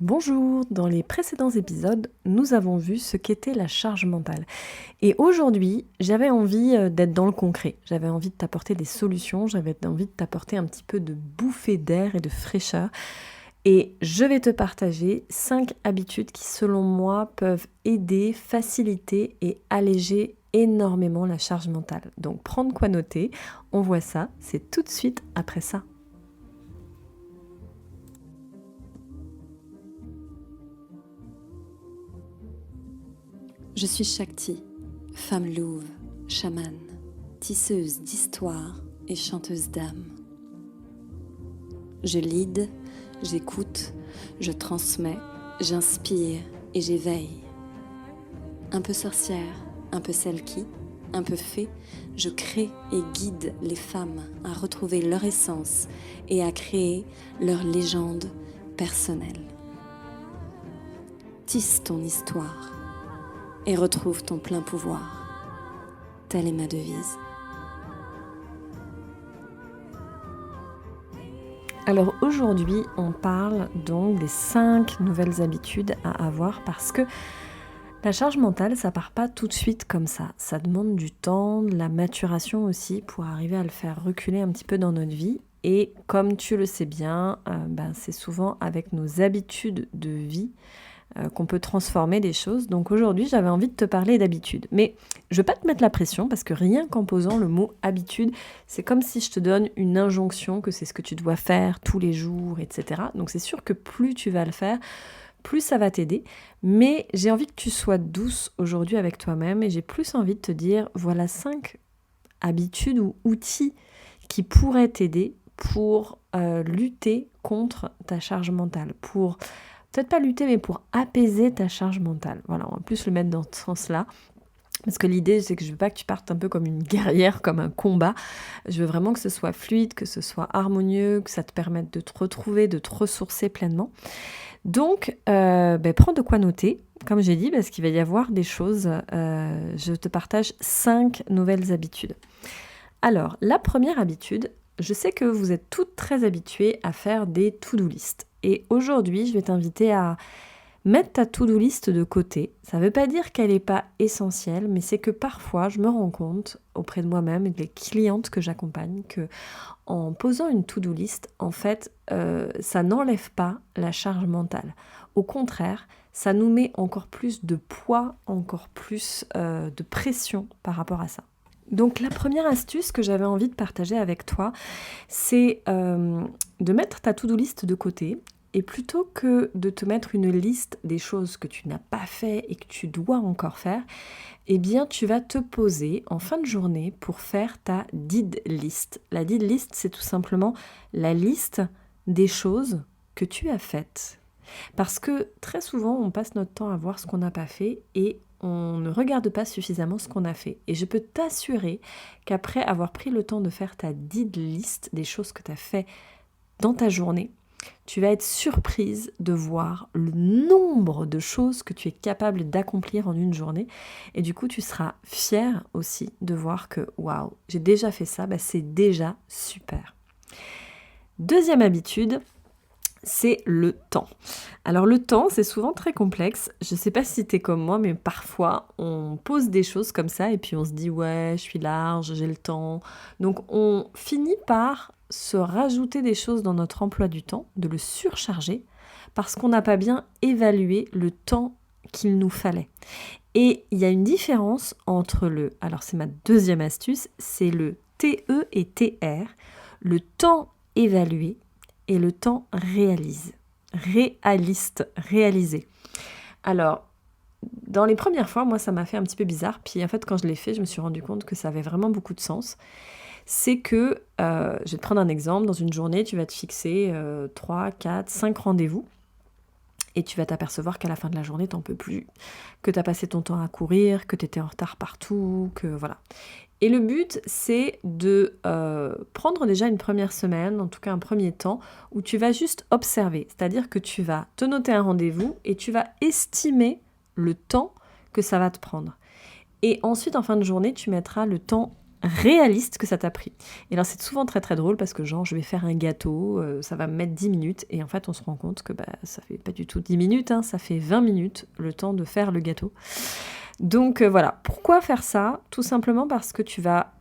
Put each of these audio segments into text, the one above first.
Bonjour, dans les précédents épisodes, nous avons vu ce qu'était la charge mentale. Et aujourd'hui, j'avais envie d'être dans le concret. J'avais envie de t'apporter des solutions, j'avais envie de t'apporter un petit peu de bouffée d'air et de fraîcheur. Et je vais te partager 5 habitudes qui, selon moi, peuvent aider, faciliter et alléger énormément la charge mentale. Donc, prends de quoi noter. On voit ça, c'est tout de suite après ça. Je suis Shakti, femme louve, chamane, tisseuse d'histoires et chanteuse d'âme. Je lead, j'écoute, je transmets, j'inspire et j'éveille. Un peu sorcière, un peu celle qui, un peu fée, je crée et guide les femmes à retrouver leur essence et à créer leur légende personnelle. Tisse ton histoire et retrouve ton plein pouvoir. Telle est ma devise. Alors aujourd'hui, on parle donc des 5 nouvelles habitudes à avoir parce que la charge mentale, ça part pas tout de suite comme ça. Ça demande du temps, de la maturation aussi pour arriver à le faire reculer un petit peu dans notre vie. Et comme tu le sais bien, c'est souvent avec nos habitudes de vie qu'on peut transformer des choses. Donc aujourd'hui, j'avais envie de te parler d'habitude. Mais je ne vais pas te mettre la pression parce que rien qu'en posant le mot habitude, c'est comme si je te donne une injonction que c'est ce que tu dois faire tous les jours, etc. Donc c'est sûr que plus tu vas le faire, plus ça va t'aider. Mais j'ai envie que tu sois douce aujourd'hui avec toi-même et j'ai plus envie de te dire, voilà 5 habitudes ou outils qui pourraient t'aider pour lutter contre ta charge mentale, pour peut-être pas lutter, mais pour apaiser ta charge mentale. Voilà, on va plus le mettre dans ce sens-là. Parce que l'idée, c'est que je veux pas que tu partes un peu comme une guerrière, comme un combat. Je veux vraiment que ce soit fluide, que ce soit harmonieux, que ça te permette de te retrouver, de te ressourcer pleinement. Donc, prends de quoi noter, comme j'ai dit, parce qu'il va y avoir des choses. Je te partage 5 nouvelles habitudes. Alors, la première habitude, je sais que vous êtes toutes très habituées à faire des to-do list. Et aujourd'hui, je vais t'inviter à mettre ta to-do list de côté. Ça ne veut pas dire qu'elle n'est pas essentielle, mais c'est que parfois, je me rends compte auprès de moi-même et des clientes que j'accompagne que en posant une to-do list, en fait, ça n'enlève pas la charge mentale. Au contraire, ça nous met encore plus de poids, encore plus de pression par rapport à ça. Donc la première astuce que j'avais envie de partager avec toi, c'est de mettre ta to-do list de côté et plutôt que de te mettre une liste des choses que tu n'as pas fait et que tu dois encore faire, eh bien tu vas te poser en fin de journée pour faire ta did list. La did list, c'est tout simplement la liste des choses que tu as faites. Parce que très souvent, on passe notre temps à voir ce qu'on n'a pas fait et on ne regarde pas suffisamment ce qu'on a fait. Et je peux t'assurer qu'après avoir pris le temps de faire ta did list des choses que tu as fait dans ta journée, tu vas être surprise de voir le nombre de choses que tu es capable d'accomplir en une journée. Et du coup, tu seras fière aussi de voir que, waouh, j'ai déjà fait ça, c'est déjà super. Deuxième habitude, c'est le temps. Alors le temps, c'est souvent très complexe. Je ne sais pas si tu es comme moi, mais parfois on pose des choses comme ça et puis on se dit ouais, je suis large, j'ai le temps. Donc on finit par se rajouter des choses dans notre emploi du temps, de le surcharger, parce qu'on n'a pas bien évalué le temps qu'il nous fallait. Et il y a une différence entre alors c'est ma deuxième astuce, c'est le TE et TR, le temps évalué et le temps réalisé. Alors, dans les premières fois, moi, ça m'a fait un petit peu bizarre. Puis en fait, quand je l'ai fait, je me suis rendu compte que ça avait vraiment beaucoup de sens. C'est que, je vais te prendre un exemple, dans une journée, tu vas te fixer 3, 4, 5 rendez-vous. Et tu vas t'apercevoir qu'à la fin de la journée, t'en peux plus, que tu as passé ton temps à courir, que tu étais en retard partout, que voilà. Et le but, c'est de prendre déjà une première semaine, en tout cas un premier temps, où tu vas juste observer. C'est-à-dire que tu vas te noter un rendez-vous et tu vas estimer le temps que ça va te prendre. Et ensuite, en fin de journée, tu mettras le temps réaliste que ça t'a pris. Et alors c'est souvent très très drôle parce que genre je vais faire un gâteau, ça va me mettre 10 minutes et en fait on se rend compte que ça fait pas du tout 10 minutes, hein, ça fait 20 minutes le temps de faire le gâteau. Donc voilà, pourquoi faire ça? Tout simplement parce que tu vas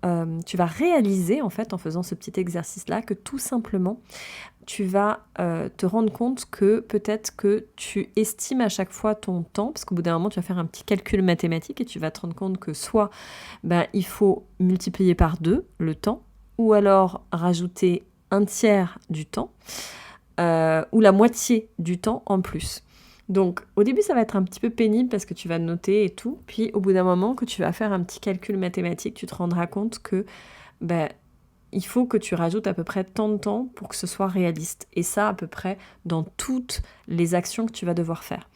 réaliser en fait en faisant ce petit exercice-là que tout simplement tu vas te rendre compte que peut-être que tu estimes à chaque fois ton temps, parce qu'au bout d'un moment, tu vas faire un petit calcul mathématique et tu vas te rendre compte que soit il faut multiplier par 2 le temps, ou alors rajouter un tiers du temps, ou la moitié du temps en plus. Donc au début, ça va être un petit peu pénible parce que tu vas noter et tout, puis au bout d'un moment que tu vas faire un petit calcul mathématique, tu te rendras compte que il faut que tu rajoutes à peu près tant de temps pour que ce soit réaliste. Et ça, à peu près, dans toutes les actions que tu vas devoir faire.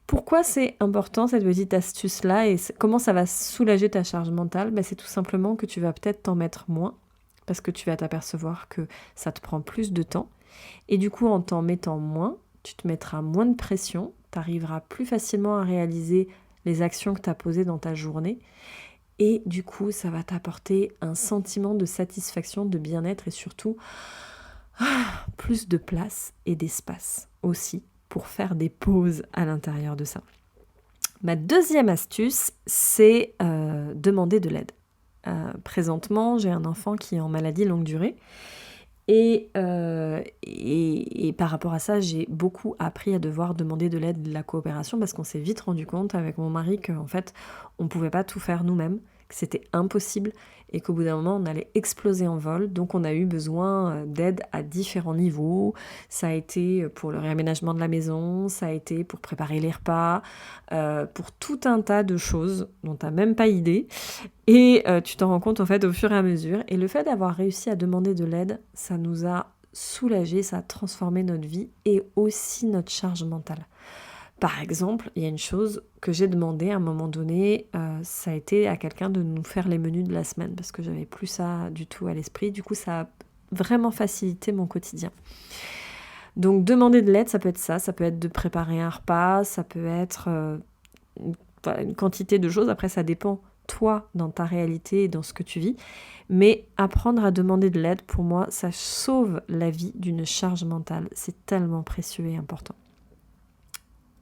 Pourquoi c'est important, cette petite astuce-là, et comment ça va soulager ta charge mentale? C'est tout simplement que tu vas peut-être t'en mettre moins, parce que tu vas t'apercevoir que ça te prend plus de temps. Et du coup, en t'en mettant moins, tu te mettras moins de pression, tu arriveras plus facilement à réaliser les actions que tu as posées dans ta journée. Et du coup, ça va t'apporter un sentiment de satisfaction, de bien-être et surtout plus de place et d'espace aussi pour faire des pauses à l'intérieur de ça. Ma deuxième astuce, c'est demander de l'aide. Présentement, j'ai un enfant qui est en maladie longue durée. Et par rapport à ça, j'ai beaucoup appris à devoir demander de l'aide, de la coopération, parce qu'on s'est vite rendu compte avec mon mari qu'en fait, on ne pouvait pas tout faire nous-mêmes, que c'était impossible et qu'au bout d'un moment, on allait exploser en vol. Donc, on a eu besoin d'aide à différents niveaux. Ça a été pour le réaménagement de la maison, ça a été pour préparer les repas, pour tout un tas de choses dont tu n'as même pas idée. Et tu t'en rends compte en fait au fur et à mesure. Et le fait d'avoir réussi à demander de l'aide, ça nous a soulagé, ça a transformé notre vie et aussi notre charge mentale. Par exemple, il y a une chose que j'ai demandé à un moment donné, ça a été à quelqu'un de nous faire les menus de la semaine parce que j'avais plus ça du tout à l'esprit. Du coup, ça a vraiment facilité mon quotidien. Donc, demander de l'aide, ça peut être ça peut être de préparer un repas, ça peut être une quantité de choses. Après, ça dépend toi dans ta réalité et dans ce que tu vis. Mais apprendre à demander de l'aide, pour moi, ça sauve la vie d'une charge mentale. C'est tellement précieux et important.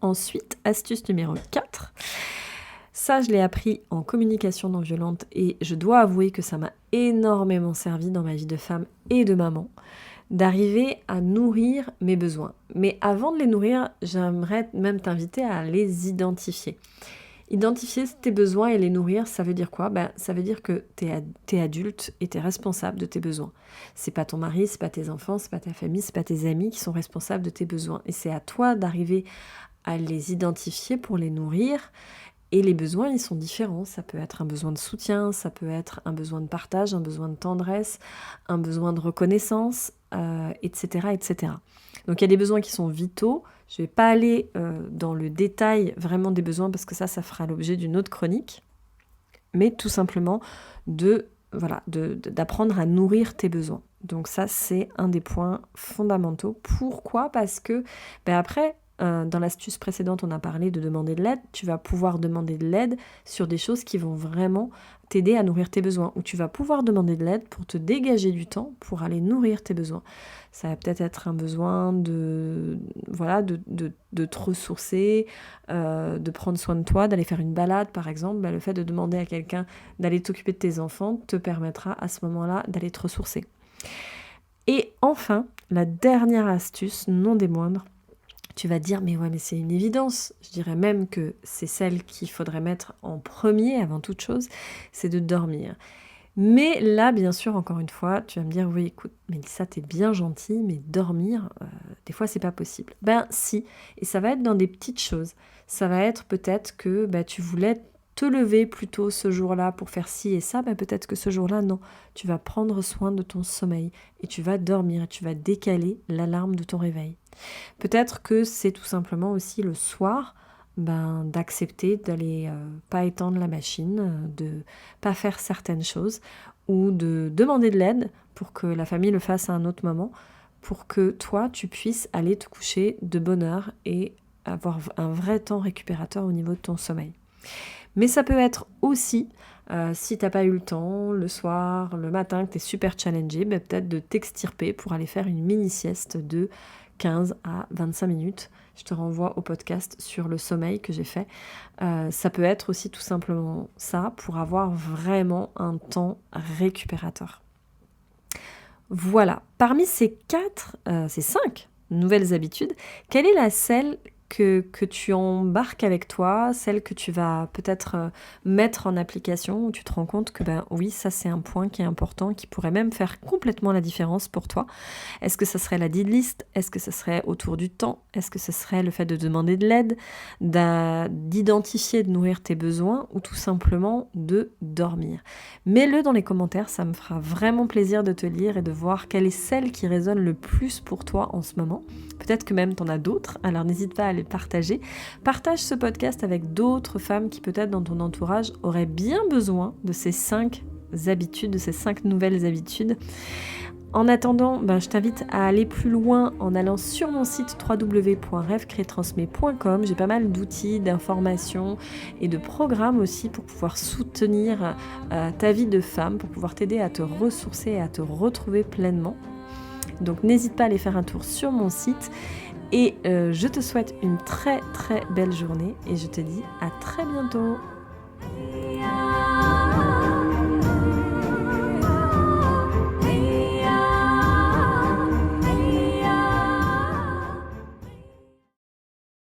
Ensuite, astuce numéro 4. Ça, je l'ai appris en communication non violente et je dois avouer que ça m'a énormément servi dans ma vie de femme et de maman, d'arriver à nourrir mes besoins. Mais avant de les nourrir, j'aimerais même t'inviter à les identifier. Identifier tes besoins et les nourrir, ça veut dire quoi? Ça veut dire que t'es adulte et t'es responsable de tes besoins. C'est pas ton mari, c'est pas tes enfants, c'est pas ta famille, c'est pas tes amis qui sont responsables de tes besoins. Et c'est à toi d'arriver à les identifier pour les nourrir. Et les besoins, ils sont différents. Ça peut être un besoin de soutien, ça peut être un besoin de partage, un besoin de tendresse, un besoin de reconnaissance, etc., etc. Donc il y a des besoins qui sont vitaux. Je ne vais pas aller dans le détail vraiment des besoins parce que ça fera l'objet d'une autre chronique. Mais tout simplement d'apprendre à nourrir tes besoins. Donc ça, c'est un des points fondamentaux. Pourquoi? Parce que après, dans l'astuce précédente, on a parlé de demander de l'aide. Tu vas pouvoir demander de l'aide sur des choses qui vont vraiment t'aider à nourrir tes besoins. Ou tu vas pouvoir demander de l'aide pour te dégager du temps pour aller nourrir tes besoins. Ça va peut-être être un besoin de te ressourcer, de prendre soin de toi, d'aller faire une balade par exemple. Le fait de demander à quelqu'un d'aller t'occuper de tes enfants te permettra à ce moment-là d'aller te ressourcer. Et enfin, la dernière astuce, non des moindres, tu vas te dire, mais c'est une évidence. Je dirais même que c'est celle qu'il faudrait mettre en premier avant toute chose, c'est de dormir. Mais là, bien sûr, encore une fois, tu vas me dire, oui, écoute, Mélissa, t'es bien gentille, mais dormir, des fois, c'est pas possible. Si, et ça va être dans des petites choses. Ça va être peut-être que tu voulais te lever plus tôt ce jour-là pour faire ci et ça, peut-être que ce jour-là, non. Tu vas prendre soin de ton sommeil et tu vas dormir et tu vas décaler l'alarme de ton réveil. Peut-être que c'est tout simplement aussi le soir d'accepter d'aller pas étendre la machine, de pas faire certaines choses ou de demander de l'aide pour que la famille le fasse à un autre moment, pour que toi, tu puisses aller te coucher de bonne heure et avoir un vrai temps récupérateur au niveau de ton sommeil. Mais ça peut être aussi Si t'as pas eu le temps, le soir, le matin, que t'es super challengé, peut-être de t'extirper pour aller faire une mini-sieste de 15 à 25 minutes. Je te renvoie au podcast sur le sommeil que j'ai fait. Ça peut être aussi tout simplement ça pour avoir vraiment un temps récupérateur. Voilà, parmi ces 5 nouvelles habitudes, quelle est celle que tu embarques avec toi, celle que tu vas peut-être mettre en application, où tu te rends compte que oui, ça c'est un point qui est important, qui pourrait même faire complètement la différence pour toi. Est-ce que ça serait la deed list? Est-ce que ça serait autour du temps? Est-ce que ce serait le fait de demander de l'aide, d'identifier, de nourrir tes besoins, ou tout simplement de dormir? Mets-le dans les commentaires, ça me fera vraiment plaisir de te lire et de voir quelle est celle qui résonne le plus pour toi en ce moment. Peut-être que même t'en as d'autres, alors n'hésite pas à les partager. Partage ce podcast avec d'autres femmes qui peut-être dans ton entourage auraient bien besoin de ces 5 habitudes, de ces 5 nouvelles habitudes. En attendant, je t'invite à aller plus loin en allant sur mon site www.rêvecréetransmet.com. J'ai pas mal d'outils, d'informations et de programmes aussi pour pouvoir soutenir ta vie de femme, pour pouvoir t'aider à te ressourcer et à te retrouver pleinement. Donc n'hésite pas à aller faire un tour sur mon site et je te souhaite une très très belle journée et je te dis à très bientôt.